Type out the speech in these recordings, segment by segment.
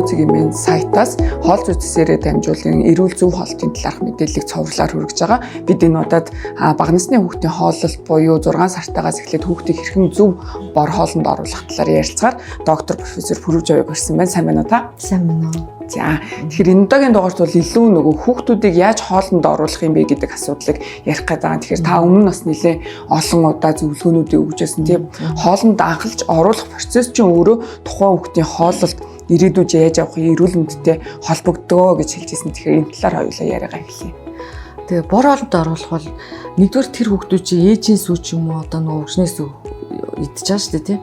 цэгийн сайтаас хоол зүйчсээрээ дамжуулан эрүүл зөв хоолтын талаарх мэдээллийг цовруглаар хүргэж байгаа. Бид энэ удаад бага насны хүүхдийн хооллолт буюу 6 сартаагаас эхлээд хүүхдийг хэрхэн зөв бор хоолнд оруулах талаар ярилцгаар доктор профессор Пүрв Жавыг ирсэн байна. Сайн байна уу та? Сайн байна уу. За тэгэхээр энэ удаагийн дугаарт бол илүү нөгөө хүүхдүүдийг яаж хоолнд оруулах юм бэ гэдэг асуудлыг ярих гэдэг байгаа. Тэгэхээр та өмнө нь бас нэлээ олон удаа зөвлөгөөнүүдийг өгч байсан. Тийм хоолнд анхалж оруулах процесс чинь өөрөө тухайн хүүхдийн хооллолт ирээдүйд яаж явах эрүүл мэндтэй холбогддог гэж хэлжсэн. Тэгэхээр энэ талаар хоёулаа яриагаа эхлэе. Тэгээ бор хоолнд оруулах бол нэгдүгээр тэр хүүхдүүд чинь ээжийн сүү ч юм уу одоо нөгөө өвчнээс идчихэж байгаа шүү дээ тийм.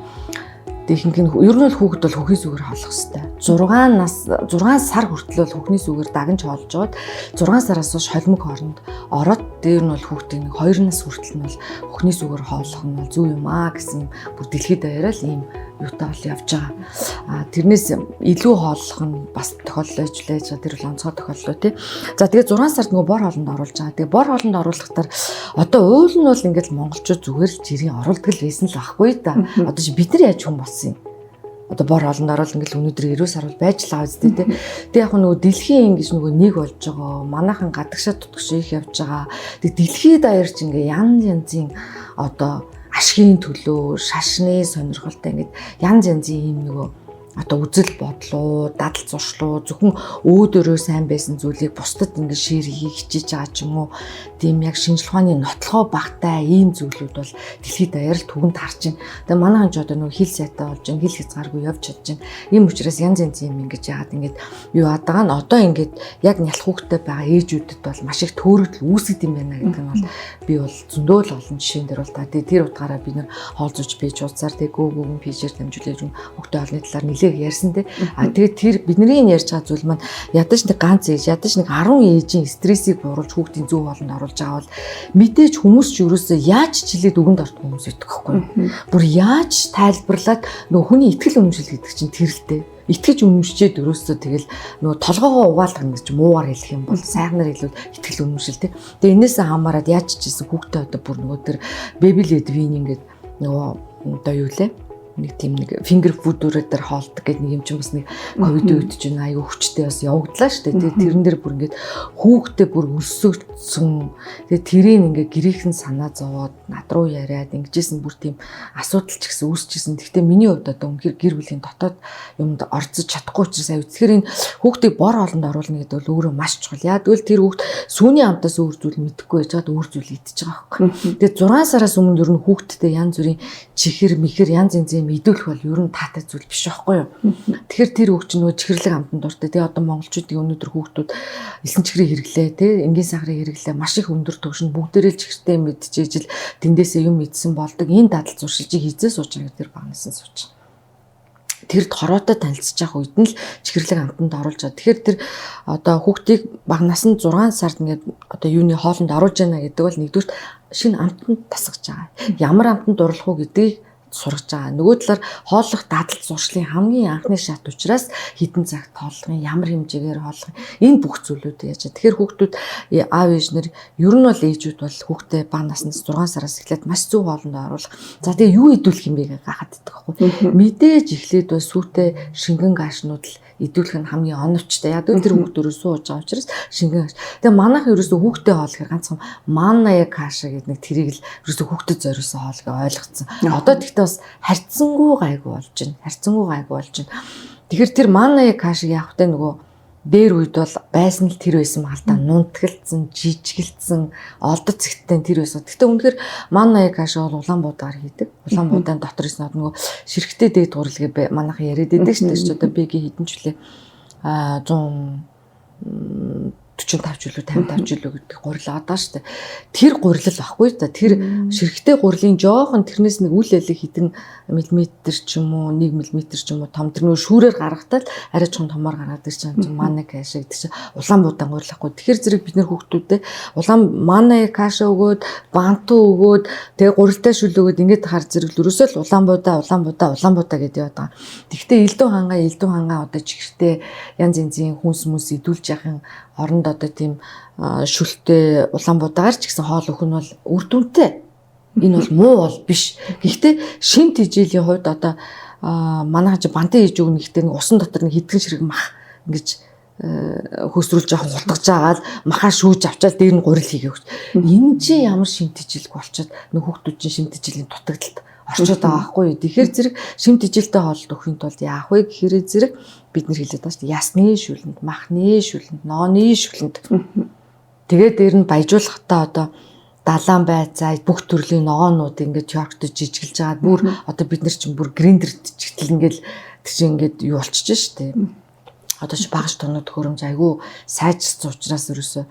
Тэг ихэнх нь ер нь бол хүүхэд бол хөхний сүгээр хооллох хэрэгтэй. 6 сар хүртэл бол хөхний сүгээр дагнж хоолж жоод 6 сараас хойш холимог хооронд ороод дээр нь бол хүүхдийн 2 нас хүртэл нь бол хөхний сүгээр хооллох нь бол зөв юм аа гэсэн бүр дэлхийд даяараа л ийм юутай бол явж байгаа. Тэрнээс илүү хооллох нь бас тохиолдол ажиллаж байгаа. Тэр бол онцгой тохиолдол тий. За тэгээ 6 сард нөгөө бор хоолнд оруулж байгаа. Тэгээ бор хоолнд оруулахдаа одоо уул нь бол ингээд монголчууд зүгээр л жирийн оруулдаг л байсан л байхгүй да. Одоо бид нар яаж хүн болсон юм? Одоо бор хоолнд орол ингээл өнөөдөр 90 сар бол байж л байгаа үстэй тий. Тэгээ яг нөгөө дэлхийн ингэж нөгөө нэг болж байгаа. Манайхан гадагшаа тутагш их явж байгаа. Тэгээ дэлхийд даяарч ингээ янзын одоо ашигын төлөө, шашны сонирхолтой ингээд янз янзын юм нөгөө одоо үзэл бодлоо, дадал зуршлуу зөвхөн өөдөрөө сайн байсан зүйлийг бусдад ингээд шеэр хийх хичээж байгаа ч юм уу. Тийм яг шинжлэх ухааны нотлохоо багтай ийм зүйлүүд бол дэлхийд даяар л түгэнд харж байна. Тэгээ манайхан ч одоо нөгөө хил сайтай болж байна, хил хязгааргүй явж чадж байна. Ийм учраас янз янзын юм ингээд яагаад ингээд юу адагаа нь одоо ингээд яг нялх хүүхдтэй байгаа ээжүүдэд бол маш их төөрөгдөл үүсгэд юм байна гэдэг нь бол би бол зөндөө л олон жишээн дээр бол та тэр утгаараа бид нэр хоол зүйч бийж уулзаар тэгээ гүүгүүн пижээр дамжуулж хүүхдээ олны талаар нэлээд ярьсан тий. Тэгээд тэр бидний ярьж байгаа зүйл маань ядаж нэг ганц ээж, ядаж нэг 10 ээжийн стрессийг бууруулж хүүхдийн зөв хоолнд оруулж байгаа бол мэдээж хүмүүс ч юусоо яаж чилээд үгэнд ортох хүмүүс байдаг байхгүй юу? Бүр яаж тайлбарлаад нөгөө хүний итгэл үнэмшил гэдэг чинь тэрэлтэй. Итгэж үнэмшчээд өрөөсөө тэгэл нөгөө толгоогоо угаалгах гэж муугаар хэлэх юм бол сайхнаар хэлвэл итгэл үнэмшил тий. Тэгээ энээсээ хамаарад яаж чижсэн хүүхдээ одоо бүр нөгөө тэр baby led wean ингээд нөгөө одоо юу лээ? Нэг тийм нэг фингер фудурээр дээр хоолдог гэдэг нэг юм чинь бас нэг ковид үед чинь аюу хүчтэй бас явагдлаа шүү дээ. Тэрэн дээр бүр ингээд хүүхдээ бүр өсөөгдсөн. Тэгээ тэрийг ингээд гэрийнхэн санаа зовоод над руу яриад ингэжсэн бүр тийм асуудал ч гэсэн үүсчихсэн. Гэхдээ миний хувьд одоо үнэхээр гэр бүлийн дотоод юмд орцож чадахгүй учраас аюу. Тэгэхээр энэ хүүхдийг бор хоолнд оруулна гэдэг бол өөрөө маш чухал. Яг л тэр хүүхд сүүний амтаас өөр зүйл мэдэхгүй байжгаад өөр зүйл идчихэж байгаа байхгүй. Тэгээ 6 сараас өмнө ер нь хүүхдтэй янз бүрийн чихэр мэхэр янз янзын мэдүүлэх бол ер нь таатай зүйл биш байхгүй юу. Тэгэхээр тэр хүүхд чинь нөгөө чихэрлэг амтанд дуртай. Тэгээ одоо монголчуудын өнөөдөр хүүхдүүд элсэн чихрийг хэрэглээ тий, энгийн сахарыг хэрэглээ, маш их өндөр түвшинд бүгдээрээ л чихэртэй мэдчихэж л тэндээсээ юм мэдсэн болдог. Энэ дадал зуршилжийг хизээ сууж байгаа гэдэг багнасан сууж. Тэрд хороотой танилцж явах үед нь л чихэрлэг амтанд оруулж байгаа. Тэгэхээр тэр одоо хүүхдийг багнаас нь 6 сард ингээд одоо юуны хоолнд оруулж яана гэдэг бол нэгдүгээр шинэ амтанд тасгаж байгаа. Ямар амтанд оруулах уу гэдгийг сургаж байгаа. Нөгөө талаар хооллох дадал зуршлын хамгийн анхны шат учраас хідэн цагт хооллохын ямар хэмжээгээр хооллох энэ бүх зүйлүүд яаж. Тэгэхээр хүүхдүүд аав ээж нар ер нь бол ээжүүд бол хүүхдээ бага наснаас 6 сараас эхлээд маш зөв хоолнд оруулах. За тэгээ юу идүүлэх юм бэ гэж гахаад байдаг байхгүй. Мэдээж эхлээд бас сүйтэй шингэн гаашнууд л идүүлэх нь хамгийн оновчтой. Яг тэр хүүхдөрөө сууж байгаа учраас шингэн гааш. Тэгээ манайх ерөөсөө хүүхдээ хоол гэхээр ганцхан манная каша гэдэг нэг тэрийг л ерөөсөө хүүхдэд зориулсан хоол гэж ойлгоцсон. Одоо тэгтээ бас харьцангуй гайгүй болж байна. Тэгэхээр тэр манная кашиг явахтай нөгөө дээр үед бол байсан л тэр байсан мал та нунтгалцсан, жижигэлцсэн, олдоц зэгтэн тэр байсан. Гэхдээ үнэхээр манная каш бол Улаанбаатар хийдэг. Улаанбаатарын дотор ирсэн нөгөө ширхтээ дээд гурилгээ манайхан яриад байдаг шүү дээ. Одоо бигийн хідэн жилээ 145 жилүү 55 жилүү гэдэг гурил одоо шүү дээ. Тэр гурил баггүй да. Тэр ширхтээ гурилын жоохон тэрнээс нэг үл алиг хідэн миллиметр ч юм уу 1 миллиметр ч юм уу том тэр нөө шүүрээр гаргахтаа л арай чон томоор гаргаад ирж байгаа юм манай каша гэдэг чинь Улаанбаатар гурилахгүй. Тэгэхээр зэрэг бид нэр хүүхдүүдэд манай каша өгөөд банту өгөөд тэгээ гурилтай шүл өгөөд ингээд хар зэрэг л ерөөсөө л Улаанбаатар гэдэг яваад байгаа. Тэгвэл элдв хангаа одоо чихэртэй янз янзын хүнс мүнс идүүлж яхахын оронд одоо тийм шүлтэй Улаанбаатар ч гэсэн хоол өхөн бол үр дүнтэй. Энэ бол муу бол биш. Гэхдээ шимт хижээлийн хувьд одоо манайхан чи бантын хийж өгнө гэхдээ нэг усан дотор нэг хитгэн ширэг мах ингэж хөөсрүүлж байгаа хутгаж агаад махаа шүүж авчаад дээр нь гурил хийгээ өгч. Энэ чи ямар шимтгийлэг болчиход нэг хүүхдүүд чинь шимтгийллийн дутагдалд орчод байгаа байхгүй юу. Тэгэхээр зэрэг шимтгийлтэй хоолд өгөхийн тулд яах вэ гэхээр зэрэг бид нар хэлээд байгаа шүү дээ. Ясны шүлэнд, махны шүлэнд, нооны шүлэнд. Тэгээд дээр нь баяжуулахтаа одоо далаан байцаа бүх төрлийн ногоонууд ингээд Йоркт жижиглж байгаа. Бүр одоо бид нар чинь бүр гриндерт чигтэл ингээд тэр чинь ингээд юу болчихж шүү дээ. Одоо ч багш тоног хөрөмж айгүй сайжирсан учраас ерөөсөө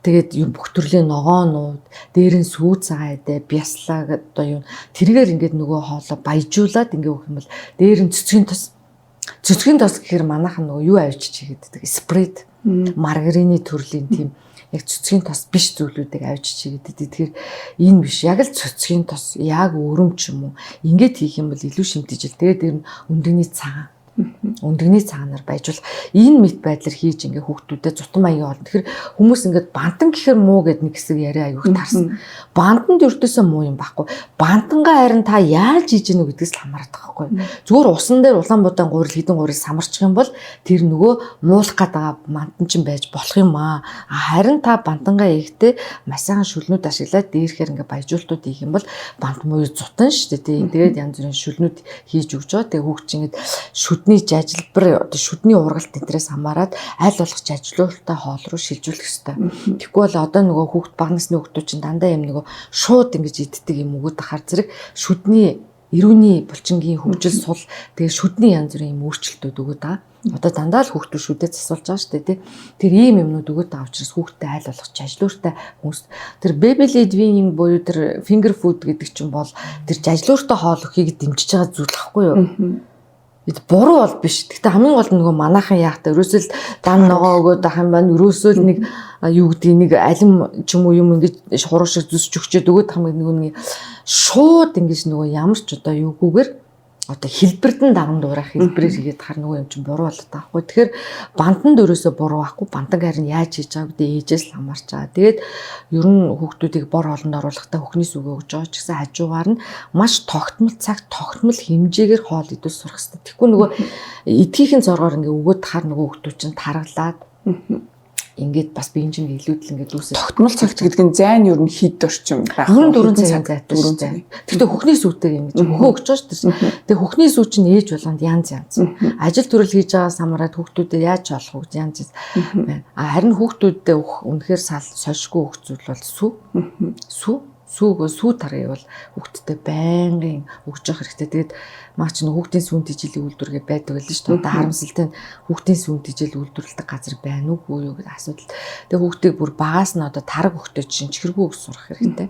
тэгээд юм бүх төрлийн ногоонууд дээр нь сүү цагаатай бяслаа одоо юу тэргээр ингээд нөгөө хоолоо баяжуулаад ингээд өгөх юм бол дээр нь цэцгийн тос гэхээр манайхан нөгөө юу авчиж хийгээд спред маргарины төрлийн тийм яг цэцгийн тос биш зүйлүүдийг авчиж хийгээд. Тэгэхээр энэ биш яг л цэцгийн тос яг өрөм ч юм уу ингээд хийх юм бол илүү шимтгийжэл. Тэгээд дээр нь өндөгний цагаанаар байжуул энэ мэд байдлаар хийж ингээ хүүхдүүдэд зутан маягийн олно. Тэгэхээр хүмүүс ингээд бантан гэхэр муу гэд нэг хэсэг яриа аягүй таарсан. Бантанд өртөөсөө муу юм байхгүй. Бантангаа харин та яаж хийж гэнэ гэдгээс л хамаарат байгаа байхгүй. Зүгээр усан дээр улаан будаан гурил хідэн гурил самарчих юм бол тэр нөгөө муулах гээд байгаа бантан чинь байж болох юм аа. Харин та бантангаа ихтэй маш сайхан шүлнүүд ашиглаад дээрхээр ингээ баяжуултууд хийх юм бол бант муу зутан шүү дээ. Тэгээд янз бүрийн шүлнүүд хийж өгч байгаа. Тэгээд хүүхд чинь ингээд шүдний жажилбар одоо шүдний ургалт энтрээс хамаарат аль болох жажилуулалтаа хоол руу шилжүүлэх ёстой. Тэгэхгүй бол одоо нөгөө хүүхд бага насны хүүхдүүд чинь дандаа юм нөгөө шууд ингэж иддэг юм өгöd ахаар зэрэг шүдний эрүүний булчингийн хөгжил сул тэгээ шүдний янз бүрийн юм өөрчлөлтүүд өгöd байгаа. Одоо дандаа л хүүхдүүд шүдээ засуулж байгаа шүү дээ тий. Тэр ийм юмнууд өгöd байгаа учраас хүүхдтэй айл болох жажлууртай хүмүүс тэр baby led weaning буюу тэр finger food гэдэг чинь бол тэр жажлууртай хоол өхийг дэмжиж байгаа зүйл байхгүй юу? Буруу бол биш. Гэхдээ хамгийн гол нь нөгөө манайхан яахтай ерөөсөө дан ногоо өгөөд ах юм байна. Ерөөсөө нэг юу гэдэг нэг алим ч юм уу юм ингэж хуруу шиг зүсч өгчөөд өгөөд ах юм нэг шууд ингэж нөгөө ямар ч одоо юугүйгээр одоо хэлбэрдэн даван дуурах хэлбэрээр хийгээд хар нөгөө юм чинь буруу болоод байгаа хгүй. Тэгэхээр бантанд өрөөсөө буруу байхгүй. Бантан харин яаж хийж байгааг гэдэг ээжээс л хамаарч байгаа. Тэгээд ер нь хүүхдүүдийг бор хоолнд оруулахдаа хөхний сүгөө өгж байгаа ч гэсэн хажуугаар нь маш тогтмол цаг, тогтмол хэмжээгээр хоол идүүс сурах хэрэгтэй. Тэгэхгүй нөгөө эдгийхэн зоргоор ингээ өгөөд хар нөгөө хүүхдүүд чинь таргалаад ингээд бас биенжин илүүдл ингээд үүсэж тогтмол цагт гэдэг нь зайн ер нь хэд орчим байх вэ? 4 цагийн зайтай шүү дээ. Гэхдээ хөхний сүйтэй юм гэж хөхөө өгч байгаа шүү дээ. Тэгээ хөхний сүү чинь ээж болгонд янз. Ажил төрөл хийж байгаа самараад хүүхдүүдэд яаж олох вэ янз байна. Харин хүүхдүүдэд үнэхээр сольшгүй өгч зүйл бол сүү тарыг бол хүүхдтэй байнгын өгч явах хэрэгтэй. Тэгээд маа ч хүүхдийн сүүн тижилийн үйлдвэргээ байдаг л шүү дээ. Одоо харамсалтай нь хүүхдийн сүүн тижил үйлдвэрлэдэг газар байна уугүй юу гэдэг асуудал. Тэгээд хүүхдийг бүр багаас нь одоо тараг өгтөж чинь чихэргүй ус сурах хэрэгтэй.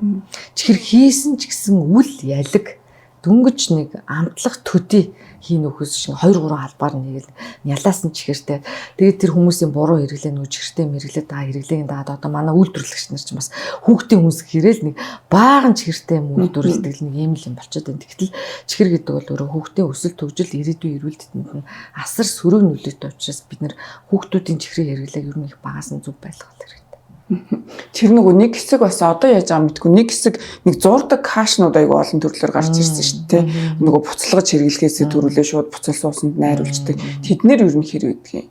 Чихэр хийсэн ч гэсэн үл ялэг дөнгөж нэг амтлах төдий хийн өгөхөөс шиг 2-3 албаар нэгээл нялаас нь чихэртэй. Тэгээд тэр хүмүүсийн буруу хэрэглээ нүү чихэртэй мэрэглээд байгаа хэрэглээгийн дагаад одоо манай үйлдвэрлэгч нар ч бас хүүхдийн хүмүүс гэрээл нэг баахан чихэртэй үйлдвэрлэдэг нэг юм л юм болчиход байна. Тэгтэл чихэр гэдэг бол өөрөө хүүхдийн өсөл төгжил ирээдүйн эрүүл тэндэнд нь асар сөрөг нөлөөтэй учраас бид нар хүүхдүүдийн чихрийн хэрэглээг ер нь их багаас нь зөв байлгах хэрэгтэй. Тэр нөгөө нэг хэсэг бас одоо яаж байгаа мэдгүй нэг хэсэг нэг зурдаг кашнууд айгүй олон төрлөөр гарч ирсэн шүү дээ. Нөгөө буцалгаж хэрэглэхээсээ төрүүлээ шууд буцалсан усанд найруулждаг. Тэднэр ер нь хэр байдгийг.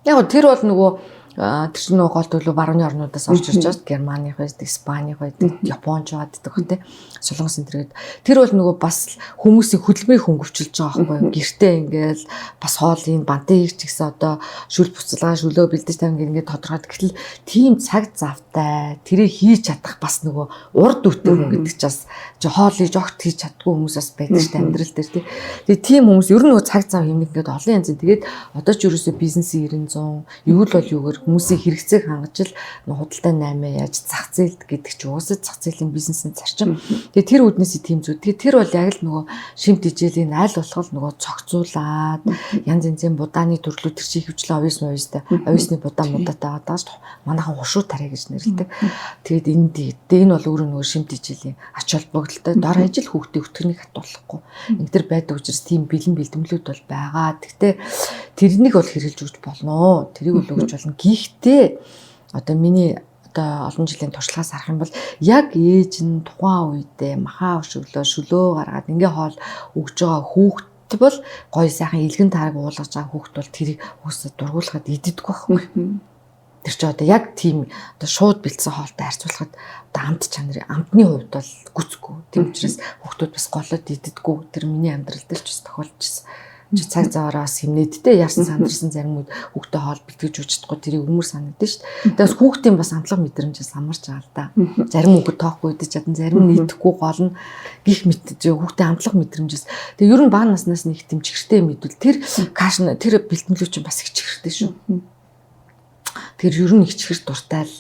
Яг тэр бол нөгөө тэр чинь нөгөө гол төлөв барууны орнуудаас орж ирж байгаа. Германых байдаг, Испаних байдаг, Японч байдаг хэ. Солонгос энэ тэр бол нөгөө бас хүмүүсийн хөдөлмөрийг хөнгөвчилж байгаа байхгүй юу. Гэртээ ингээл бас хоолын бантын хийх ч гэсэн одоо шүл буцалгаа шүлөө бэлдэж тавин ингээд тодорхойд. Гэтэл тийм цаг завтай тэрийг хийж чадах бас нөгөө урд үтэн хүн гэдэг чинь хоол хийж огт хийж чаддгүй хүмүүс бас байдаг шүү дээ амьдрал дээр тий. Тэгээ тийм хүмүүс ер нь нөгөө цаг зав хэмнэх ингээд олон янзын тэгээд одоо ч ерөөсөө бизнесийн 90 100 юу л бол юугаар хүмүүсийн хэрэгцээг хангаж л худалдаа 8 яаж зах зээлд гэдэг чи уусад зах зээлийн бизнесийн зарчим. Тэгээ тэр үднээсээ тийм зү. Тэгээ тэр бол яг л нөгөө шимт ижээлийн аль болох нөгөө цогцуулаад янз янзын будааны төрлүүд тэр чи хөвчлэн овисны будаа мудаатай байгаа шүү. Манайхан хушуу тарай гэж нэрлэдэг. Тэгээд энэ бол өөрөө нөгөө шимт ижээлийн ач холбогдолтой дор ажил хүүхдийн өтгөнийг хатуулахгүй. Ингэдэр байдаг учраас тийм бэлэн бэлтгэлүүд бол байгаа. Гэхдээ тэрнийг бол хэрэгжилж өгч болно. Тэрийг бол өгч болно. Гэхдээ одоо миний олон жилийн туршлагаас харах юм бол яг ээж нь тухайн үедээ махаа өшөглөө шүлөө гаргаад ингээ хоол өгж байгаа хүүхд бол гоё сайхан илгэн таарыг уулгаж байгаа хүүхд бол тэрийг өсөд дургуулхад идэггүй байхгүй. Тэр чи одоо яг тийм одоо шууд бэлдсэн хоолтой харьцуулахад одоо амт чанарын амтны хувьд бол гүцэхгүй. Тийм учраас хүүхдүүд бас голод идэггүй. Тэр миний амьдрал дээр ч бас тохиолдчихсон. Чи цаг заваараа сэмнэдтэй яарсан сандарсан зарим үед хүүхдээ хоол бэлтгэж үжихгүй тэрийг өмөр санагдсан шүү дээ. Тэгээс хүүхдийн бас амтлага мэдрэмжээс хамарч байгаа л да. Зарим хүүхэд тоохгүй идэж чадан зарим нь идэхгүй гол нь гих мэт хүүхдийн амтлага мэдрэмжээс. Тэгээ ер нь бага наснаас нэг тийм чихэртэй мэдвэл тэр каш тэр бэлтгэлүү чинь бас их чихэртэй шүү. Тэр ер нь их чихэр дуртай л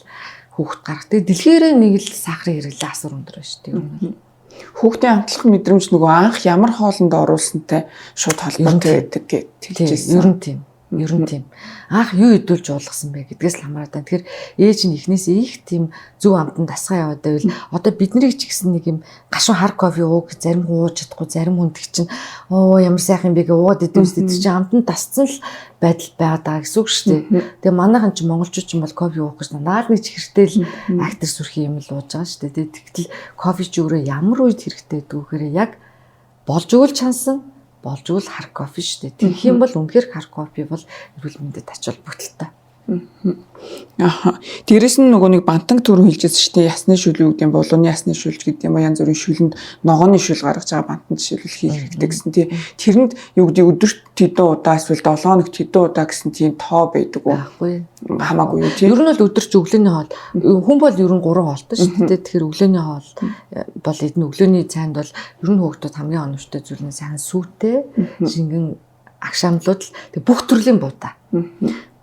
хүүхд гарах. Тэгээ дэлхийрээ нэг л сахарын хэрэглээ асар өндөр байна шүү дээ. Ер нь хүүхдийн амтлах мэдрэмж нөгөө анх ямар хоолнд оруулсантай шууд холбоотой байдаг гэж хэлжсэн. Ер нь тийм. Ер нь тийм. Анх юу идүүлж уулгасан бэ гэдгээс л хамаарат байна. Тэгэхээр ээж нь эхнээсээ их тийм зөв амтанд дасгаа яваад байвал одоо биднийг ч гэсэн нэг юм гашуун хар кофе ууг зарим ууж чадахгүй зарим хүнд чинь ямар сайхан юм бэ гээ уугаад идэвс гэдэг чинь амтанд дасцсан л байдал байгаа даа гэсэн үг шүү дээ. Тэгээ манайхан ч монголчууд ч юм бол кофе уух гэж надад нэг чихэртэй л актер сүрхий юм л ууж байгаа шүү дээ. Тэгтэл кофе ч өөрөө ямар үед хэрэгтэй гэдэг вэхээр яг болж өгөл чансан болж өгөл хар кофе шүү дээ. Тэгэх юм бол үнэхээр хар кофе бол эрүүл мэндэд ач холбогдолтой. Аха. Дээрэс нь нөгөө нэг бантанг төрөө хэлжсэн шүү дээ. Ясны шүлэг гэдэг юм, булууны ясны шүлж гэдэг юм, янз бүрийн шүлэнд ногооны шүл гаргаж байгаа бантанд жишээлбэл хийх хэрэгтэй гэсэн тий. Тэрэнд юу гэдэг өдөрт хэдэн удаа эсвэл 7 хоногт хэдэн удаа гэсэн тийм тоо байдаг уу? Байхгүй. Хамаагүй юу тий. Ер нь бол өдөрч өглөөний хоол. Хүн бол ер нь 3 хоолтой шүү дээ. Тэгэхээр өглөөний хоол бол эдний өглөөний цайнд бол ер нь хүүхдүүд хамгийн оновчтой зүйл нь сайн сүйтэй, шингэн агшаамлууд л бүх төрлийн будаа.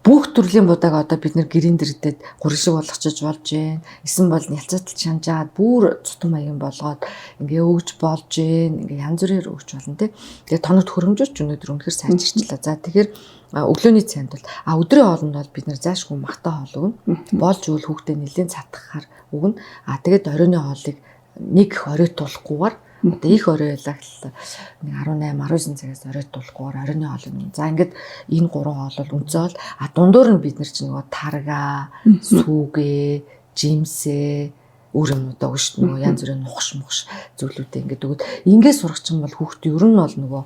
Бүх төрлийн будааг одоо бид нэр гэрийн дэрдэд гурил шиг болгочиж болж байна. Эсэн бол нялцатал шанжаад бүр цутам маягийн болгоод ингээ өгж болж байна. Ингээ янз бүрээр өгч болно те. Тэгээ тоногт хөрөмжөөч өнөөдөр үнэхээр сайжирчлаа. За тэгэхээр өглөөний цайнд бол өдрийн хоолнд бол бид нэр заашгүй махтай хоол өгнө. Болж үйл хүүхдээ нэлийн цатгахаар өгнө. Тэгээд оройны хоолыг нэг орой тулахгүйгээр одоо их орой байлаа гэхэл нэг 18 19 цагаас орой тулахгүйгээр оройны хоолыг өгнө. За ингээд энэ 3 хоол бол үнцөөл дундуур нь бид нар чинь нөгөө тарга, сүгэ, жимсээ өөр юмудаа өгш нөгөө янз бүрийн нухш зүйлүүдээ ингээд өгöd ингээд сурах чинь бол хүүхд ер нь бол нөгөө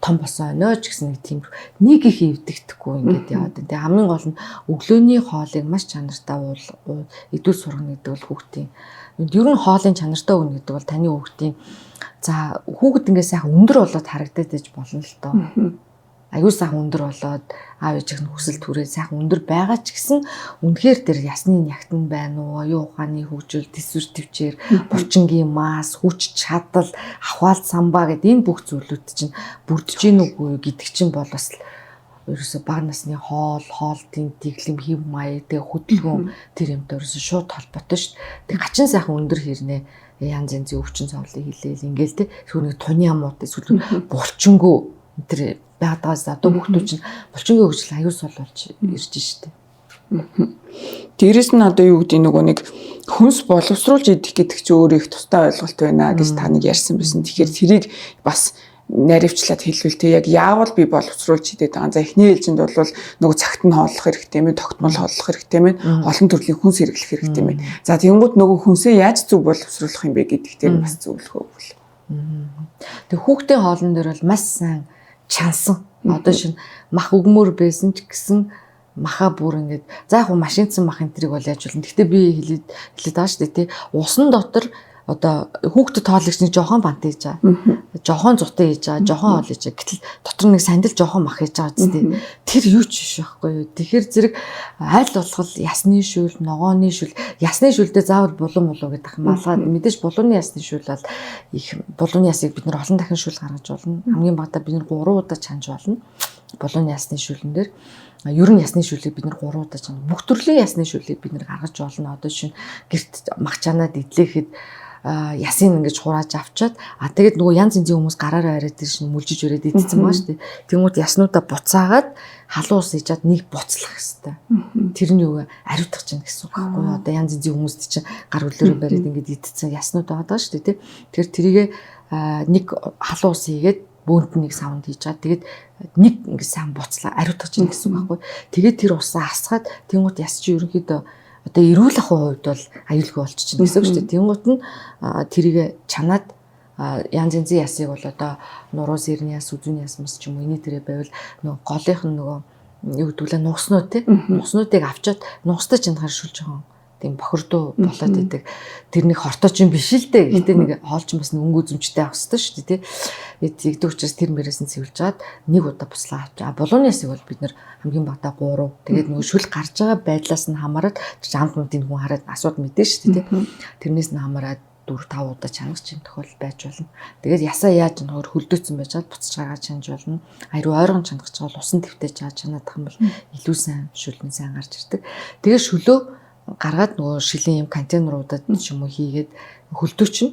том босоо өнөөч гэсэн нэг тийм нэг их эвдэгдэхгүй ингээд яваад байна. Тэгээ хамгийн гол нь өглөөний хоолыг маш чанартай идүүл сургана гэдэг бол хүүхдийн ер нь хоолын чанартай өгнө гэдэг бол таны хүүхдийн за хүүхэд ингээд сайхан өндөр болоод харагдаад иж болно л доо. Аюу сайхан өндөр болоод аав ээжийн хүсэл түрээ сайхан өндөр байгаа ч гэсэн үнэхээр тэр ясны нягтан байна уу, оюун ухааны хөгжил, төсвөр төвчээр, булчингийн мас, хүч чадал, ахвал самбаа гэдэг энэ бүх зүйлүүд чинь бүрдэж гин үгүй гэдэг чинь бол бас ерөөсө бага насны хоолтын дэглэм хэв маяг тэгээ хөдөлгөөн тэр юмтай ерөөсө шууд холбоотой шүү дээ. Тэг гачин сайхан өндөр хэрнээ янз янзын өвчин цовлыг хэлээл ингээл те түүний туны амууд эсвэл булчингөө тэр байдагаас одоо хүүхдүүд чинь булчингийн хөгжил аюул сол болж ирж штэ. Дээрэс нь одоо юу гэдэг нөгөө нэг хүнс боловсруулж идэх гэдэг чинь өөрөө их тустай ойлголт байна гэж та нэг ярьсан байсан. Тэгэхээр тэрийг бас наривчлаад хэлвэл те яг яавал би боловсруулж идэх байгаа. За эхний ээлжинд бол нөгөө цагт нь хооллох хэрэгтэй мэн, тогтмол хооллох хэрэгтэй мэн, олон төрлийн хүнс хэрэглэх хэрэгтэй мэн. За тэгэнгүүт нөгөө хүнсээ яаж зөв боловсруулах юм бэ гэдэг дээр бас зөвлөх өгвөл. Тэг хүүхдийн хоолн дээр бол маш сайн чансан. Одоо шин мах өгмөр байсан ч гэсэн маха бүр ингээд за яг машинцсан мах энтрийг бол яаж болно. Гэхдээ би хэлээд байгаа шүү дээ тий. Усан дотор одоо хүүхдэд тоологч нэг жохон бант хийж байгаа. Жохон зутаа хийж байгаа, жохон хоол хийж байгаа. Гэтэл дотор нэг сандал жохон мах хийж байгаа зү. Тэр юу ч биш байхгүй юу. Тэгэхээр зэрэг аль болох ясны шүл, ногооны шүл, ясны шүлдээ заавал булан гэдэг малгаад мэдээж булууны ясны шүл бол их булууны ясыг бид нар олон дахин шүл гаргаж болно. Хамгийн багадаа бид нар 3 удаа чанж болно. Булууны ясны шүлэн дээр ер нь ясны шүлийг бид нар 3 удаа чанж. Бүх төрлийн ясны шүлийг бид нар гаргаж болно. Одоо шинэ гэрт мах чанаад идлэхэд ясын ингэж хурааж авчаад тэгээд нөгөө янз янзын хүмүүс гараараа арай тэр шин мүлжиж өрөөд идсэн байгаа шүү дээ. Тэнгүүд яснуудаа буцаагаад халуун ус ижаад нэг буцлах хэвээр. Тэр нь юу ариутгах чинь гэсэн үг байхгүй юу? Одоо янз янзын хүмүүст чинь гар хөлөөрөө бариад ингэж идсэн яснууд байгаа шүү дээ тий. Тэгэхээр тэрийгэ нэг халуун ус хийгээд бөөнд нэг савнд хийж чад тэгээд нэг ингэ сайн буцлаа ариутгах чинь гэсэн үг байхгүй юу? Тэгээд тэр усаа хасгаад тэнгүүд яс чи ерөнхийдөө одоо эрүүл ахуйн хувьд бол аюулгүй болчихно гэсэн үг шүү дээ. Тэнгуут нь тэрийг чанаад янз янзын ясыг бол одоо нуруу сэрний яс, үзүүний яс мас ч юм уу эний дээрээ байвал нөгөө голынх нь нөгөө юу гэдэг вэ нугснууд тий нугснуудыг авчаад нугстай чанахаар шүлж байгаа тийм бохирдуу болоод идэг. Тэр нэг хортооч юм биш л дээ. Гэтэ нэг хоолч бас нэг өнгө зүмжтэй авах хэрэгтэй шүү дээ тий. Тэгдэг учраас тэр мөрөөс нь цэвэрж жаад нэг удаа буслаа авч. Булууны ясыг бол бид нэр хамгийн багадаа 3. Тэгээд нөгөө шүл гарч байгаа байдлаас нь хамаарат амтнуудын хүн хараад асууд мэдэн шүү дээ тий. Тэрнээс нь хамаарат 4-5 удаа чанагч юм тохиол байж болно. Тэгээд ясаа яаж нөр хөлдөөцсөн байж чад буцаж байгаа чанж болно. Айруу ойрхон чанагч байгаа усан твтэй чаад чанаадах юм бол илүү сайн шүлэн сайн гарч ирдэг. Тэгээд шөлөө гаргаад нөгөө шилийн юм контейнеруудад ч юм уу хийгээд хөлдөөчнө.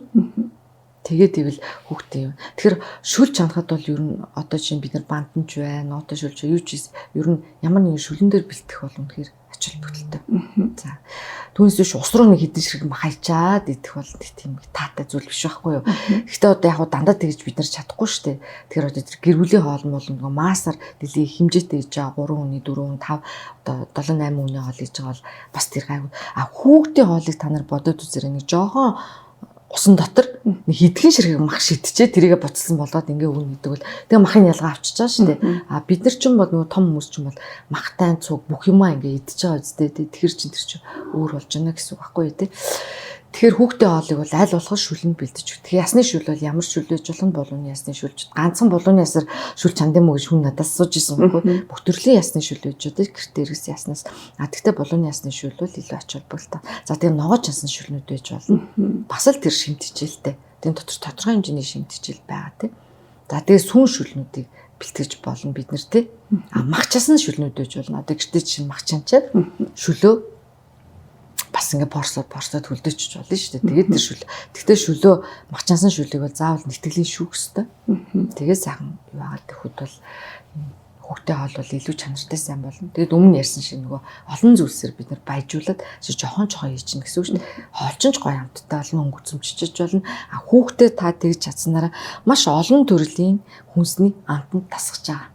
Тэгээд ивэл хүүхдээ юм. Тэгэхээр шүл чанахад бол ер нь одоо чинь бид нар бантанч байна, ноото шүлж юу ч ер нь ямар нэгэн шүлэн дээр бэлтгэх бол үнэхээр ач холбогдолтой. За. Түүнээс биш ус руу нэг хідэн ширхэг хайчаад идэх бол тийм таатай зүйл биш байхгүй юу. Гэхдээ одоо яг дандаа тэгж бид нар чадахгүй шүү дээ. Тэгэхээр одоо тэр гэр бүлийн хоол бол нөгөө маасаар дэлий хэмжээтэй хийж байгаа 3 хүний 4 хүн 5 одоо 7 8 хүний хоол хийж байгаа бол бас тэр гайгүй. Хүүхдийн хоолыг та нар бодоод үзээрэй нэг жоохон усан дотор нэг хитгэн ширхэг мах шидчихээ тэрийгэ буцалсан болоод ингээ өгнө гэдэг бол тэгээ махын ялгаа авчиж байгаа шүү дээ. Бид нар ч юм бол нөгөө том хүмүүс ч юм бол махтай цуг бүх юмаа ингээ идчихэж байгаа үстэй тий. Тэр чинь өөр болж байна гэсэн үг байхгүй тий. Тэгэхээр хүүхдийн хоолыг бол аль болох шүлэнд бэлдэж өгдөг. Ясны шүл бол ямар шүл байж болно болооны ясны шүлж. Ганцхан болооны ясаар шүл чандам уу гэж хүн надаас сууж исэн байхгүй. Бүх төрлийн ясны шүл байж одоо гэртээ иргэс яснаас. Тэгтээ болооны ясны шүл бол илүү ач холбогдолтой. За тийм ногоож ясны шүлнүүд байж болно. Бас л тэр шимтгийлтэй. Тийм дотор тодорхой хэмжээний шимтгийл байгаа тийм. За тэгээ сүн шүлнүүдийг бэлтгэж болно бид нар тийм. Мах часны шүлнүүд байж болно. Одоо гэртээ чинь мах чанчаад шүлөө бас ингээ порсод хөлдөөчж болно шүү дээ. Тэгээд тэр шүл. Тэгтээ шүлөө махчаасан шүлийг бол заавал нэтгэлийн шүүх ёстой. Тэгээд сайхан юу агаад гэхэд бол хүүхдээ хоол бол илүү чанартай сайн болно. Тэгээд өмнө ярьсан шиг нөгөө олон зүйлсээр бид нар баяжуулаад жоохон хийж чинь гэсэн үг шүү дээ. Хоолчинч гоё амттай олон өнгө зүмчиж болно. Хүүхдээ та тэгж чадсанараа маш олон төрлийн хүнсний амтанд тасгаж байгаа.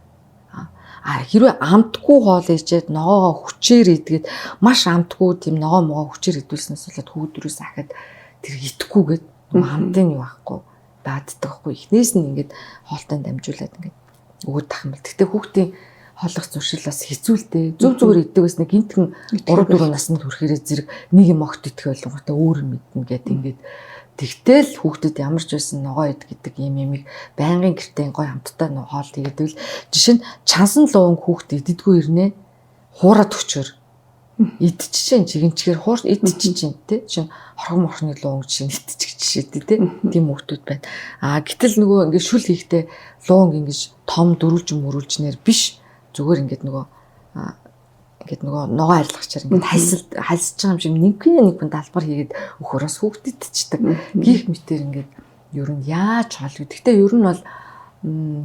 Хэрвээ амтгүй хоол ичээд ногоогоо хүчээр идгээд маш амтгүй тийм ногоо могоо хүчээр идүүлснээс болоод хүүхдүүрээс ахад тэр итгэхгүйгээд амтын юу байхгүй бааддагхгүй эхнээс нь ингээд хоолтой дамжуулаад ингээд өгöd тах юм бол тэгтээ хүүхдийн хооллох зуршил бас хэцүүлтэй зүгээр иддэг бас нэг гинтхэн 3-4 наснд хүрэхээрээ зэрэг нэг юм огт идэх болготой өөр мэднэ гэд ингээд тэгтэл хүүхдэд ямар ч байсан ногоо ид гэдэг ямиг байнгын гэртээ гой хамттай хоол тийгэдвэл жишээ нь чансан луун хүүхд иддэггүй ирнэ хуураад өчгөр идчихэж чигэнчгээр хуур идчихэж тий чинь хорхом морхны луун жишээ идчих жишээ тий тийм хүүхдүүд байна. Гэтэл нөгөө ингээд шүл хийхдээ луун ингэж том дөрүүлж мөрүүлжнээр биш зүгээр ингээд нөгөө ногоо арилгачаар ингээд хальсаж байгаа юм шиг нэг хүн далбар хийгээд өхөрөөс хүүхдэд идчихдэг. Гих мэтэр ингээд ер нь яаж хоол гэдэг. Гэтэ ер нь бол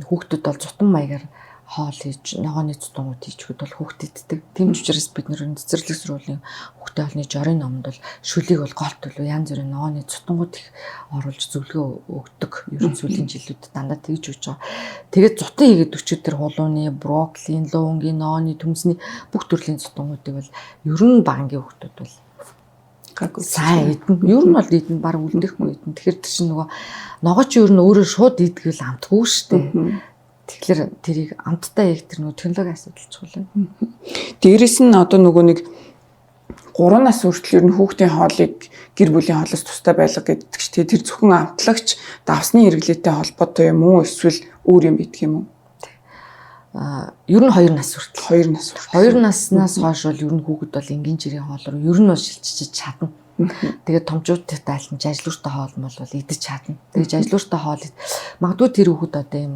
хүүхдүүд бол зутан маягаар хоол хийж ногооны цутгууд хийчихүүд бол хүүхдэд иддэг. Тийм учраас бид нэр цэцэрлэг сургуулийн хүүхдэд хоолны жорын номонд бол шүлийг бол голт төлөв янз бүрийн ногооны цутгууд их оруулж зөвлөгөө өгдөг. Ер нь сүүлийн жилүүдэд дандаа тэгж өгч байгаа. Тэгээд зутан хийгээд өчигдөр тэр хулууны, брокколин, луунгийн, ногооны, төмсний бүх төрлийн цутгуудыг бол ер нь багангийн хүүхдүүд бол сайн идэн. Ер нь бол идэн баг үлдэхгүй идэн. Тэгэхээр чинь нөгөө ногоо чи ер нь өөрөө шууд идэгэл амтгүй шүү дээ. Тэгэхээр тэрийг амттай яг тэр нөгөө технологи асуудал чухал. Дээрэс нь одоо нөгөө нэг 3 нас хүртэл ер нь хүүхдийн хоолыг гэр бүлийн хоолоос тустай байлга гэдэг чинь тэр зөвхөн амтлагч давсны хэрэглээтэй холбоотой юм уу эсвэл өөр юм бидг юм уу? Ер нь 2 нас хүртэл. 2 нас. 2 наснаас хойш бол ер нь хүүхэд бол энгийн жирийн хоол руу ер нь бол шилжиж чадна. Тэгээд томчуудтай тайлан ажлууртай хоол бол идэж чадна. Тэгээд ажлууртай хоол магадгүй тэр хүүхэд одоо юм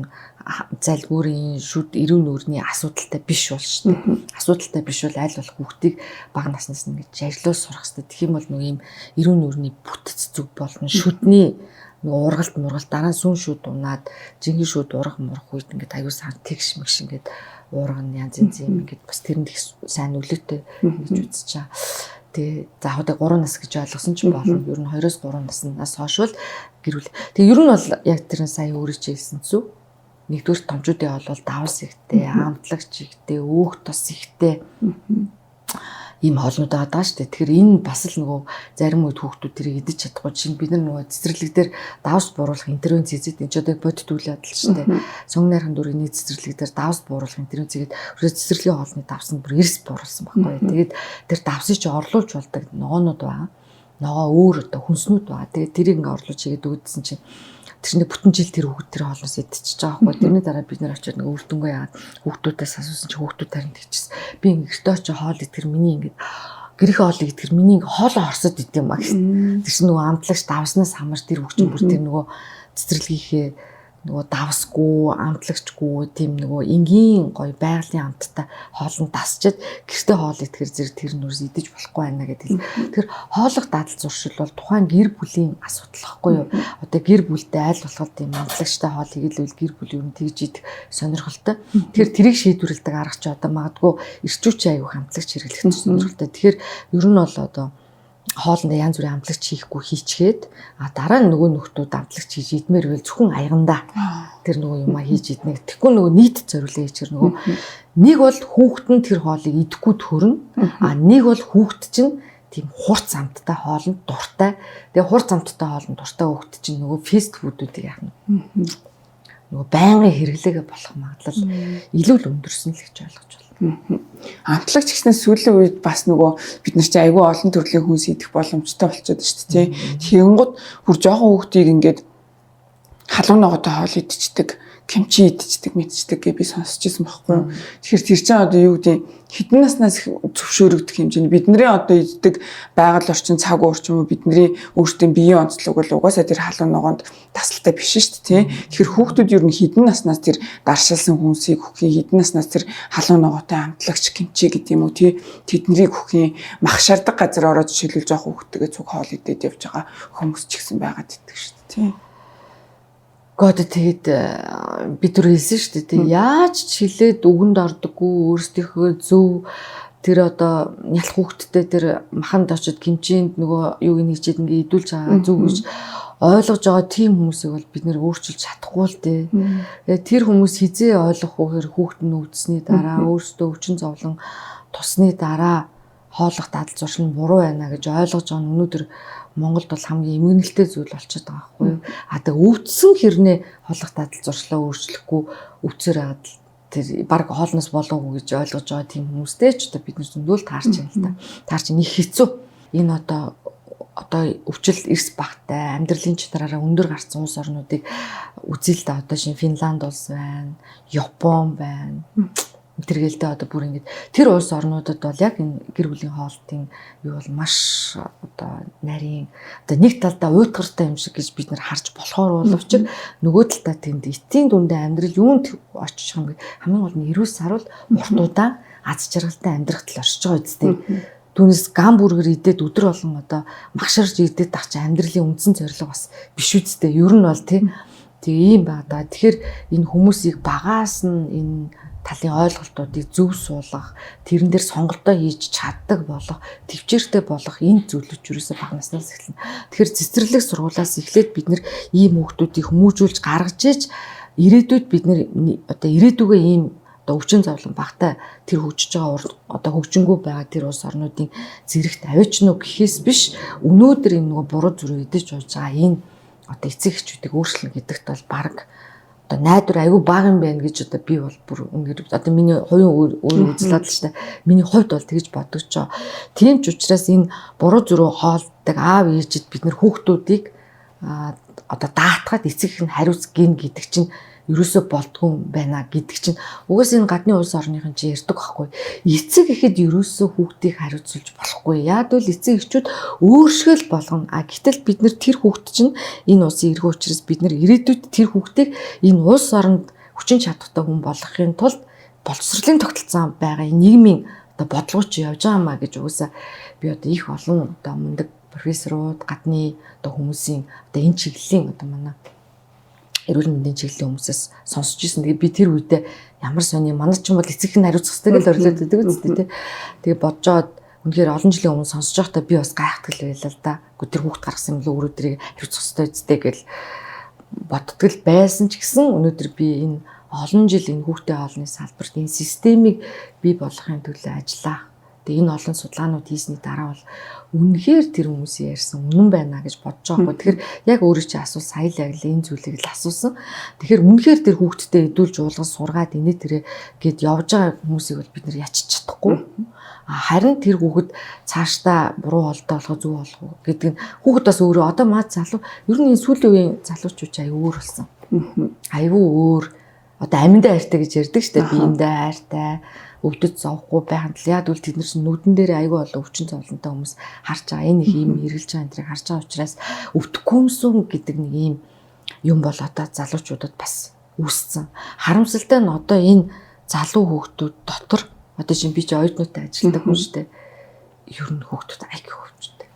залгуурын шүд эрүүн нүрийн асуудалтай биш бол шүү дээ. Асуудалтай биш бол аль болох хүүхдийг бага наснаас нь ингэж ажлуус сурах хэрэгтэй. Тэгэх юм бол нөгөө юм эрүүн нүрийн бүтэц зүг болно. Шүдний нөгөө ургалт дараа сүн шүд унаад жинхэнэ шүд урах мурах үед ингээд аюу сан тэгш мэгш ингээд уурган янз янз юм ингээд бас тэрэнд их сайн нөлөөтэй гэж үзэж байгаа. Тэгээ заахад 3 нас гэж ойлгосон ч болно. Ер нь 2-оос 3 наснаас хойш бол гэрүүл. Тэгээ ер нь бол яг тэр сая өөрөж хэлсэн зү. Нэгдүгээр томчуудын бол давс ихтэй, амтлагч ихтэй, өөх тос ихтэй. ийм хоолнууд байгаа шүү дээ. Тэгэхээр энэ бас л нөгөө зарим үед хүүхдүүд тэрийг идэж чадахгүй чинь бид нар нөгөө цэцэрлэг дээр давс бууруулах интервенц хийгээд энэ ч одоо бодит үйл явдал шүү дээ. Сонгон найрхан дүүргийн цэцэрлэг дээр давс бууруулах интервенц хийгээд цэцэрлэгийн хоолны давс нь бүр эрс бууруулсан байхгүй. Тэгээд тэр давсыг чи орлуулж болдог ногоонууд байгаа. Ногоо өөр одоо хүнснүүд байгаа. Тэгээд тэрийг ингээ орлуулж хийгээд өгдсөн чинь тэрний бүтэн жил тэр хүүхд тэр хоолноос идчихэж байгаа байхгүй. Тэрний дараа бид нар очиод нэг үр дүнгээ яагаад хүүхдүүдээс асуусан чи хүүхдүүд тарин тэгчихсэн. Би гэртээ очиж хоол идэхэр миний ингээд гэрийн хоол идэхэр миний хоолоо орсод идэм ба гэсэн. Тэр чинь нөгөө амтлагч давснаас хамаарч тэр хөгжим бүр тэр нөгөө цэцэрлэгийнхээ нөгөө давсгүй, амтлагчгүй тийм нөгөө энгийн гоё байгалийн амттай хоолнд тасчаад гэртээ хоол идэхэр зэрэг тэр нүрс идэж болохгүй байна гэдэг. Тэр хооллох дадал зуршил бол тухайн гэр бүлийн асуудал байхгүй юу? Одоо гэр бүлтэй айл болох тийм амтлагчтай хоол хийгээл гэр бүл ер нь тэгж идэх сонирхолтой. Тэгэхээр тэрийг шийдвэрлэдэг арга чи одоо магадгүй ирчүүчийн аягүй амтлагч хэрэглэх сонирхолтой. Тэгэхээр ер нь бол одоо хоолнд янз бүрийн амтлагч хийхгүй хийчгээд дараа нь нөгөө нөхдүүд амтлагч хийж идмээр байл зөвхөн аягандаа тэр нөгөө юмаа хийж иднэ. Тэгэхгүй нөгөө нийт зориулаа хийчихэр нөгөө нэг бол хүүхэд нь тэр хоолыг идэхгүй төрнө. Нэг бол хүүхэд чинь тийм хурц амттай хоолнд дуртай. Тэгээ хурц амттай хоолнд дуртай хүүхэд чинь нөгөө фаст фудуудыг яах нь нөгөө байнгын хэрэглээгээ болох магадлал илүү л өндөрсөн л гэж ойлгож байна. Амтлагч гэснээр сүүлийн үед бас нөгөө бид нар чи айгүй олон төрлийн хүнс идэх боломжтой болчиход шүү дээ. Тэгэнгუთ бүр жоохон хүүхдийг ингээд халуун ногоотой хоол идчихдэг, кимчи идчихдэг, мэдчихдэг гэ би сонсч ирсэн байхгүй. Тэгэхээр тэр чинь одоо юу гэдэг хэдэн наснаас зөвшөөрөгдөх хэмжээний бидний одоо иддэг байгаль орчин, цаг уурчин юм бидний өөрсдийн биеийн онцлог бол угаасаа тэр халуун ногоонд тасалтай биш шүү дээ. Тэгэхээр хүүхдүүд ер нь хэдэн наснаас тэр даршилсан хүнсийг хөхийн, хэдэн наснаас тэр халуун ногоотой амтлагч кимчи гэдэг юм уу тэднийг хөхийн махшаарддаг газар ороод жишээлбэл жоохон хүүхдтэйгээ цуг хоол идээд явж байгаа хүмүүс ч гэсэн байгаад иддэг шүү дээ. Гоод тэгээд бид түр хэлсэн шүү дээ. Яаж ч хилээд үгэнд ордоггүй өөрсдийнхөө зөв тэр одоо нялх хүүхдтэй тэр маханд очиод кимчинд нөгөө юуг нь хийчихэд ингээ идүүлж байгаа зөв гэж ойлгож байгаа тийм хүмүүсийг бол бид нэр өөрчилж чадахгүй л дээ. Тэр хүмүүс хизээ ойлгох үгээр хүүхд нь өвдсөний дараа өөрсдөө өвчин зовлон тусны дараа хооллох дадал зуршил нь буруу байна гэж ойлгож байгаа нь өнөөдөр Монголд бол хамгийн эмгэнэлтэй зүйл болчиход байгаа байхгүй юу? Тэгээ өвдсөн хэрнээ хооллох дадал зуршлаа өөрчлөхгүй өвцөр аваад тэр баг хоолноос болоогүй гэж ойлгож байгаа тийм хүмүүстэй ч одоо бид нар зөндөл таарч байна л да. Таарч нэг хэцүү. Энэ одоо өвчл эрс багтай амьдралын чанараараа өндөр гарсан улс орнуудыг үзэл да одоо шин Финланд улс байна, Япон байна. Тэргэлдээ одоо бүр ингэж тэр улс орнуудад бол яг энэ гэр бүлийн хоолтын юу бол маш одоо нарийн одоо нэг талдаа уйтгартай юм шиг гэж бид нар харж болохоор боловч нөгөө талдаа тэнд эцсийн дүндээ амьдрал юунд очиж байгаа юм хамгийн гол нь 90 сар бол уртуудаа аз жаргалтай амьдрах тал оршиж байгаа үстэй. Түүнээс гамбургер идээд өдөр болгон одоо магшарж идээд тах чи амьдралын үндсэн зорилго бас биш үстэй. Ер нь бол тийм ийм байна да. Тэгэхээр энэ хүмүүсийг багаас нь энэ талын ойлголтуудыг зөв суулгах, тэрэн дээр сонголтоо хийж чаддаг болох, төвчээртэй болох энэ зүйлүүд юусоо бага наснаас эхэлнэ. Тэгэхээр цэцэрлэг сургуулиас эхлээд бид нэр ийм хүүхдүүдийг хүмүүжүүлж гаргаж иж ирээдүйд бид нэр одоо ирээдүгээ ийм одоо өвчин зовлон багтай тэр хөгжиж байгаа одоо хөгжингүү байгаа тэр улс орнуудын зэрэгт авич нүг гэхээс биш өнөөдөр энэ нөгөө буруу зүрх идэж ууж байгаа энэ одоо эцэг эхчүүдийг өөрчлөн гэдэгт бол баг найдвар айгүй бага юм байна гэж одоо би бол бүр үнээр одоо миний хувийн өөр үзэл бодол шүү дээ. Миний хувьд бол тэгж бодож байгаа. Тийм ч учраас энэ буруу зүрөө хоолдог аав ээжид бид нэр хүүхдүүдийг одоо даатгаад эцэг их нь хариуц гин гэдэг чинь ерөөсөө болдгүй байна гэдэг чинь угаас энэ гадны улс орныхын чи ярьдаг байхгүй. Эцэг ихэд ерөөсөө хүүхдийг хариуцуулж болохгүй. Яг л эцэг эхчүүд өөршгөл болгоно. Гэтэл бид нэр тэр хүүхд чинь энэ улсын иргэн учраас бид нэр ирээдүйд тэр хүүхдийг энэ улс оронд хүчин чадвартай хүн болгохын тулд боловсролын тогтолцоо байгаа нийгмийн одоо бодлогоч явж байгаа маа гэж угаасаа би одоо их олон одоо мундаг профессорууд гадны одоо хүмүүсийн одоо энэ чиглэлийн одоо манай эрүүл мэндийн чиглэлийн хүмүүсээс сонсч ирсэн. Тэгээ би тэр үедээ ямар сони манай ч юм бол эцэг нь хариуцах хэрэгтэй гэж орлоод байдаг үстэй тий. Тэгээ бодож аваад үнэхээр олон жилийн өмнө сонсож байхдаа би бас гайхдаг л байлаа л да. Гэхдээ тэр хүүхд гаргасан юм л өөрөө тэрийг хариуцах хэрэгтэй үстэй гэл боддог л байсан ч гэсэн өнөөдөр би энэ олон жил энэ хүүхдийн хоолны салбарт энэ системийг бий болгохын төлөө ажиллах Тэгээ энэ олон судалгаанууд хийсний дараа бол үнэхээр тэр хүмүүсийн ярьсан үнэн байна гэж бодож байгаа хгүй. Тэгэхээр яг өөрөө чи асуул сая л яг л энэ зүйлийг л асуусан. Тэгэхээр үнэхээр тэр хүүхдтэй эдүүлж уулгаж сургаад инээ тэрэ гэд явж байгаа хүмүүсийг бол бид нар ячиж чадахгүй. Харин тэр хүүхэд цаашдаа буруу олдоо болохоо зөв болох гэдэг нь хүүхэд бас өөрөө одоо маа залуу ер нь энэ сүүлийн үеийн залуучууд аяа өөр болсон. Аюу өөр одоо аминдаа хайртай гэж ярьдаг штэ биендээ хайртай өвдөж зовхгүй байхад л яг үл тэд нар чинь нүдэн дээр аюу болон өвчин зовлонтой хүмүүс харж байгаа энэ их юм хэрглэж байгаа энэ харж байгаа учраас өвдөхгүй гэдэг нэг юм юм бол одоо залуучуудад бас үүссэн. Харамсалтай нь одоо энэ залуу хүүхдүүд дотор одоо чинь би ч оюутнуудтай ажилладаг хүн шүү дээ. Ер нь хүүхдүүд айгүй хөвчтэй.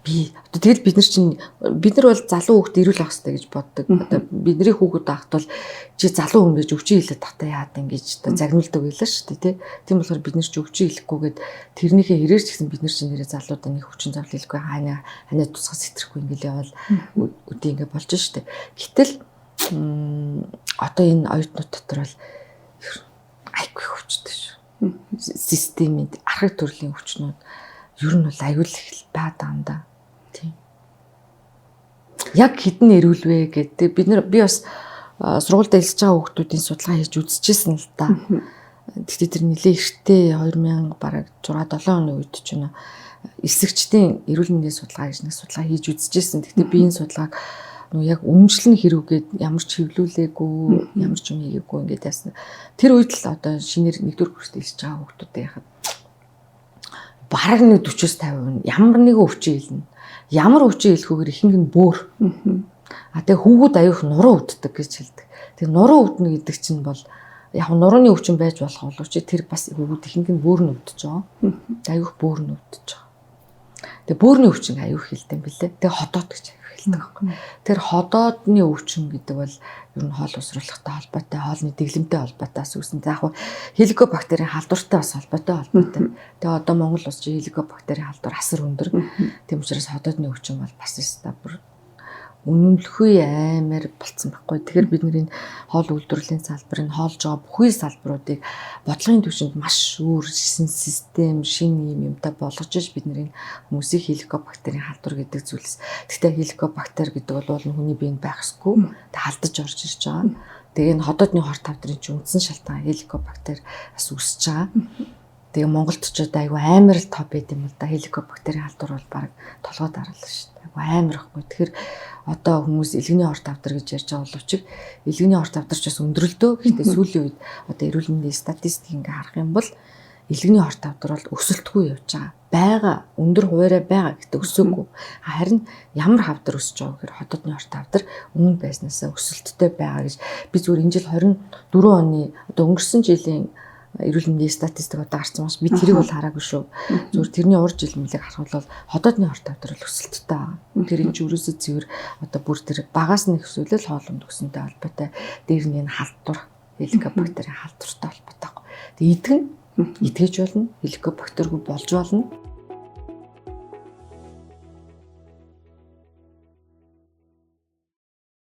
Би одоо тэгэл бид нар бол залуу хүүхд ирүүл авах хэрэгтэй гэж боддог. Одоо бидний хүүхэд авахт бол чи залуу хүн гэж өвчин хэлээд тахтаа яад ингэж одоо загнуулдаг байлаа шүү дээ тий. Тийм болохоор бид нар ч өвчин хэлэхгүйгээд тэрнийхээ хэрээр ч гэсэн бид нар чинь нэрээ залуудаа нэг өвчин зовл хэлэхгүй ханаа тусгас хэтрэхгүй ингээл явал үдий ингээ болж шүү дээ. Гэтэл одоо энэ оюутнууд дотор бол айгүй хөвчтэй шүү. Системийн архаг төрлийн өвчнүүд ер нь бол аюул их байдаг юм да. Тийм. Яг хэдэн эрүүлвэ гэдэг би бас сургуульд ажиллаж байгаа хүүхдүүдийн судалгаа хийж үзчихсэн л да. Тэгтээ тэр нэлээ ихтэй 2000 бараг 6-7 оны үед ч юм эсэгчдийн эрүүл мэндийн судалгаа гэж нэг судалгаа хийж үзчихсэн. Тэгтээ би энэ судалгааг яг үнэмшлэн хэрэггээд ямар ч хөвлүүлээгүй, ямар ч юм хийгээгүй ингээд ясна. Тэр үед л одоо шинээр 1-р курст хэлж байгаа хүүхдүүдээ яхад бараг нэг 40-50% ямар нэгэн өвчин хэлнэ. Ямар өвчин хэлэхүүгээр ихэнх нь бөөр. Тэгээ хүүгүүд аюух нуруу өвддөг гэж хэлдэг. Тэгээ нуруу өвднө гэдэг чинь бол яг нурууны өвчин байж болох боловч тэр бас хүүгүүд ихэнх нь бөөр нь өвдөж байгаа. Аюух бөөр нь өвдөж байгаа. Тэгээ бөөрийн өвчин аюух хэлдэг юм билээ. Тэгээ ходоод гэж тэр ходоодны өвчин гэдэг бол ер нь хоол усруулахтай холбоотой, хоолны дэглэмтэй холбоотойс үүснэ. За яг хеликобактерийн халдвартай бас холбоотой. Тэгээ одоо Монгол улс чинь хеликобактерийн халдвар асар өндөр. Тийм учраас ходоодны өвчин бол бас стабр үнэмлэхгүй амар болцсон байхгүй. Тэгэхээр бид нэр энэ хоол үйлдвэрлэлийн салбарын хоолж байгаа бүхий салбаруудыг бодлогын түвшинд маш өөр систем, шинэ юмтай болгож бид нэр энэ хүмүүсийн хеликобактерийн халдвар гэдэг зүйлс. Гэхдээ хеликобактер гэдэг бол хүний биед байх ёсгүй. Тэг халдаж орж ирж байгаа. Тэгээ энэ ходоодны хор тавдрын чинь үндсэн шалтгаан хеликобактер бас үүсэж байгаа. Тэгээ Монголд ч одоо айгүй амар л топ байд юм л да. Хеликобактерийн халдвар бол баг толгойд аргалаа шүү дээ. Айгүй амар ихгүй. Тэгэхээр одоо хүмүүс элгэний хор тавдар гэж ярьж байгаа боловч элгэний хор тавдар ч бас өндөрлөдөө. Гэхдээ сүүлийн үед одоо эрүүл мэндийн статистик ингээ харах юм бол элгэний хор тавдар бол өсөлтгүй явж байгаа. Өндөр хуваарай байгаа гэхдээ өсөөгүй. Харин ямар хавдар өсөж байгаа гэхээр ходоодны хор тавдар өмнө байснаас өсөлттэй байгаа гэж би зүгээр энэ жил 24 оны одоо өнгөрсөн жилийн эрүүл мэндийн статистик одоо гарсан маш би тэрийг бол хараагүй шүү. Зүгээр тэрний урд жил мөлийг харах бол ходоодны хор тавдар бол өсөлттэй байгаа. Тэр энэ ч өрөөсөө цэвэр одоо бүр тэр багаас нь өсвөлөл хоолнд өсөнтэй холбоотой. Дээр нь энэ халдвар хеликобактерийн халдвартай холбоотой. Тэгээ идэх нь итгэж болно, хеликобактергүй болж болно.